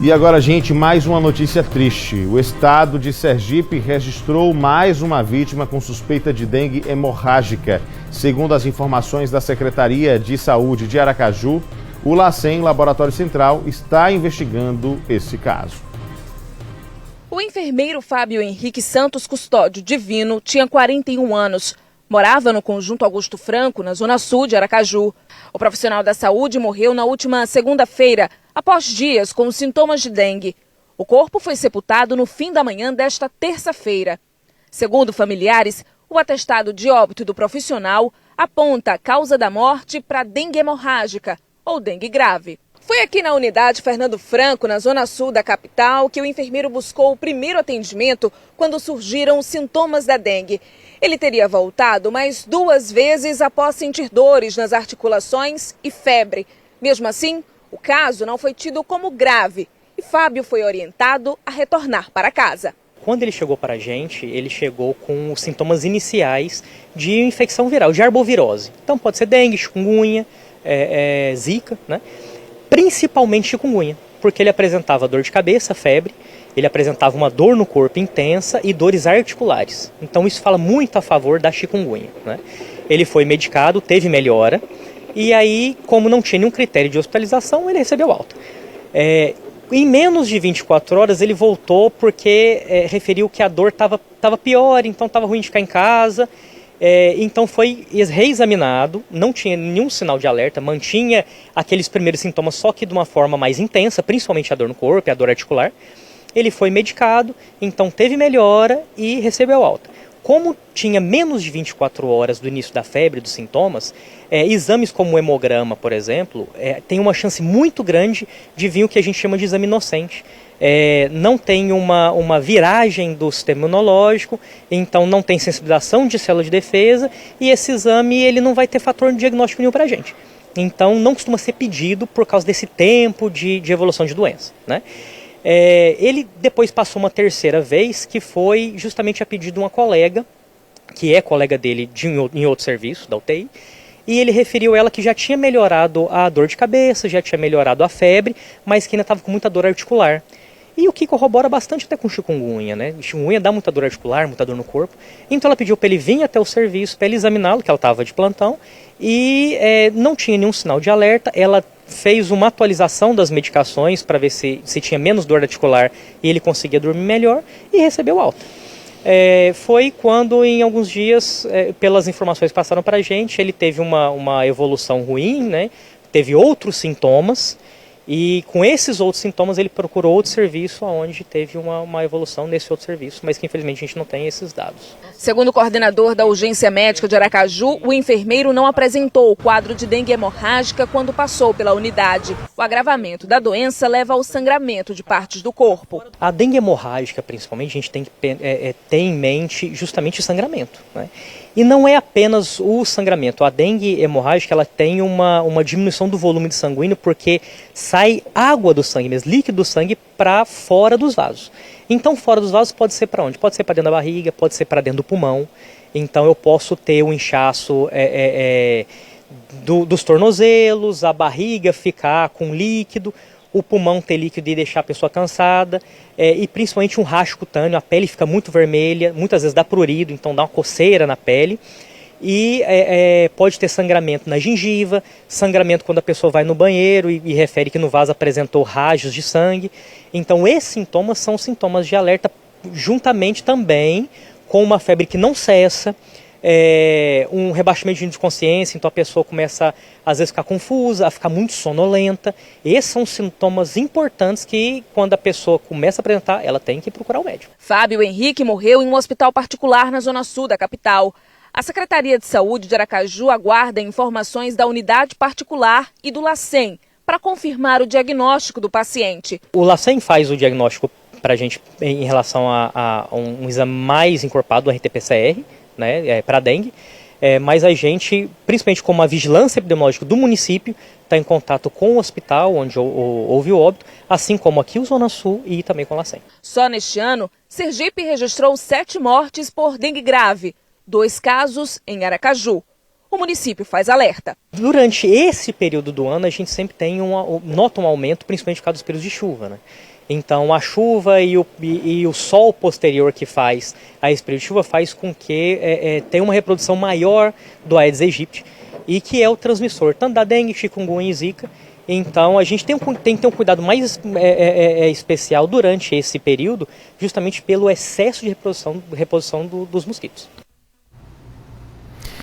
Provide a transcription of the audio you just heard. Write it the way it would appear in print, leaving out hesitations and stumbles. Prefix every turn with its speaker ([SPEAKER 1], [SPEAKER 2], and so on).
[SPEAKER 1] E agora, gente, mais uma notícia triste. O estado de Sergipe registrou mais uma vítima com suspeita de dengue hemorrágica. Segundo as informações da Secretaria de Saúde de Aracaju, o LACEN, Laboratório Central, está investigando esse caso.
[SPEAKER 2] O enfermeiro Fábio Henrique Santos Custódio Divino tinha 41 anos. Morava no Conjunto Augusto Franco, na zona sul de Aracaju. O profissional da saúde morreu na última segunda-feira, após dias com sintomas de dengue. O corpo foi sepultado no fim da manhã desta terça-feira. Segundo familiares, o atestado de óbito do profissional aponta a causa da morte para dengue hemorrágica ou dengue grave. Foi aqui na unidade Fernando Franco, na zona sul da capital, que o enfermeiro buscou o primeiro atendimento quando surgiram os sintomas da dengue. Ele teria voltado mais 2 vezes após sentir dores nas articulações e febre. Mesmo assim, o caso não foi tido como grave e Fábio foi orientado a retornar para casa.
[SPEAKER 3] Quando ele chegou para a gente, ele chegou com os sintomas iniciais de infecção viral, de arbovirose. Então pode ser dengue, chikungunya, zika, né? Principalmente chikungunya, porque ele apresentava dor de cabeça, febre, ele apresentava uma dor no corpo intensa e dores articulares. Então isso fala muito a favor da chikungunya, né? Ele foi medicado, teve melhora, e aí, como não tinha nenhum critério de hospitalização, ele recebeu alta. Em menos de 24 horas ele voltou porque referiu que a dor estava pior, então estava ruim de ficar em casa. Então foi reexaminado, não tinha nenhum sinal de alerta, mantinha aqueles primeiros sintomas, só que de uma forma mais intensa, principalmente a dor no corpo e a dor articular. Ele foi medicado, então teve melhora e recebeu alta. Como tinha menos de 24 horas do início da febre, dos sintomas, exames como o hemograma, por exemplo, tem uma chance muito grande de vir o que a gente chama de exame inocente. Não tem uma viragem do sistema imunológico, então não tem sensibilização de célula de defesa, e esse exame ele não vai ter fator de diagnóstico nenhum para a gente. Então não costuma ser pedido por causa desse tempo de evolução de doença, né? Ele depois passou uma terceira vez, que foi justamente a pedido de uma colega, que é colega dele em outro serviço, da UTI, e ele referiu ela que já tinha melhorado a dor de cabeça, já tinha melhorado a febre, mas que ainda estava com muita dor articular. E o que corrobora bastante até com chikungunya, né? Chikungunya dá muita dor articular, muita dor no corpo. Então ela pediu para ele vir até o serviço, para ele examiná-lo, que ela estava de plantão, e não tinha nenhum sinal de alerta. Ela fez uma atualização das medicações para ver se tinha menos dor articular e ele conseguia dormir melhor, e recebeu alta. Foi quando, em alguns dias, pelas informações que passaram para a gente, ele teve uma evolução ruim, né? Teve outros sintomas, e com esses outros sintomas ele procurou outro serviço onde teve uma evolução nesse outro serviço, mas que infelizmente a gente não tem esses dados.
[SPEAKER 2] Segundo o coordenador da urgência médica de Aracaju, o enfermeiro não apresentou o quadro de dengue hemorrágica quando passou pela unidade. O agravamento da doença leva ao sangramento de partes do corpo.
[SPEAKER 3] A dengue hemorrágica, principalmente, a gente tem que ter em mente justamente o sangramento, né? E não é apenas o sangramento. A dengue hemorrágica ela tem uma diminuição do volume de sanguíneo porque sai água do sangue, mesmo líquido do sangue, para fora dos vasos. Então, fora dos vasos pode ser para onde? Pode ser para dentro da barriga, pode ser para dentro do pulmão. Então, eu posso ter um inchaço dos tornozelos, a barriga ficar com líquido, o pulmão ter líquido e deixar a pessoa cansada, e principalmente um racho cutâneo, a pele fica muito vermelha, muitas vezes dá prurido, então dá uma coceira na pele, e pode ter sangramento na gengiva, sangramento quando a pessoa vai no banheiro e refere que no vaso apresentou rajos de sangue. Então esses sintomas são sintomas de alerta, juntamente também com uma febre que não cessa, um rebaixamento de consciência, então a pessoa começa às vezes a ficar confusa, a ficar muito sonolenta. Esses são sintomas importantes que quando a pessoa começa a apresentar, ela tem que procurar o médico.
[SPEAKER 2] Fábio Henrique morreu em um hospital particular na zona sul da capital. A Secretaria de Saúde de Aracaju aguarda informações da unidade particular e do LACEN para confirmar o diagnóstico do paciente.
[SPEAKER 3] O LACEN faz o diagnóstico para a gente em relação a um exame mais encorpado, o RT-PCR, né, para dengue, mas a gente, principalmente como a vigilância epidemiológica do município, está em contato com o hospital onde houve o óbito, assim como aqui o Zona Sul e também com o LACEN.
[SPEAKER 2] Só neste ano, Sergipe registrou 7 mortes por dengue grave, 2 casos em Aracaju. o município faz alerta.
[SPEAKER 3] Durante esse período do ano, a gente sempre tem nota um aumento, principalmente por causa dos períodos de chuva, né? Então, a chuva e o sol posterior que faz a esse período de chuva faz com que tenha uma reprodução maior do Aedes aegypti, e que é o transmissor tanto da dengue, chikungunya e zika. Então, a gente tem que ter um cuidado mais especial durante esse período, justamente pelo excesso de reprodução dos mosquitos.